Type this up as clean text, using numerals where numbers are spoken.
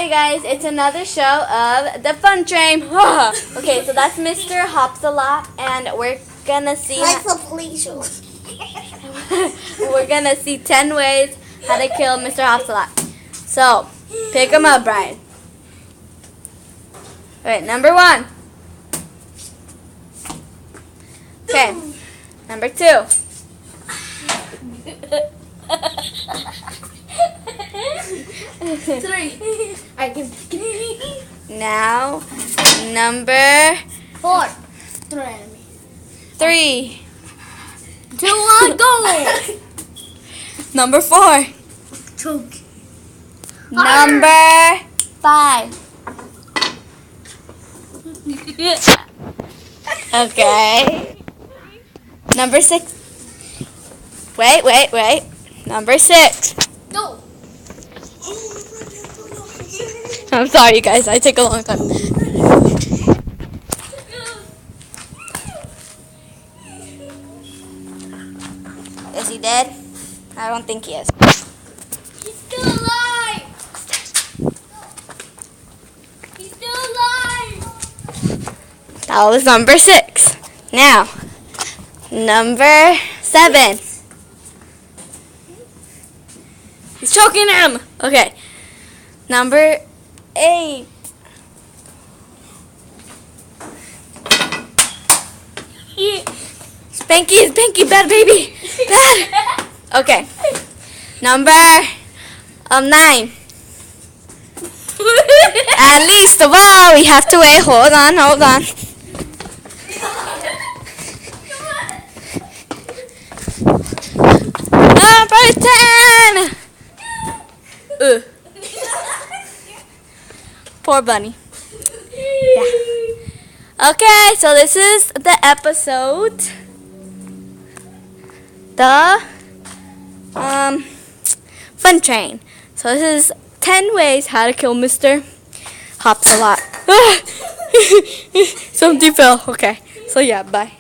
Hi guys, it's another show of the Fun Train. Okay, so that's Mr. Hops-A-Lot, and we're gonna see. Like the police show. We're gonna see 10 ways how to kill Mr. Hops-A-Lot. So, pick him up, Brian. Alright, number 1. Okay, number 2. I can. Now, number 4. 3. 2, 1, go! Number 4. Choke. Number 5. Okay. Number 6. Wait. Number 6. Go! I'm sorry, you guys. I take a long time. Is he dead? I don't think he is. He's still alive! He's still alive! That was number 6. Now, number 7. He's choking him. Okay. Number 8. Spanky, bad baby. Bad. Okay. Number 9. At least, whoa, we have to wait. Hold on. Number 10. Poor bunny. Yeah. Okay, so this is the episode. The Fun Train. So this is 10 ways how to kill Mr. Hops-A-Lot. Something fell. Okay. So yeah, bye.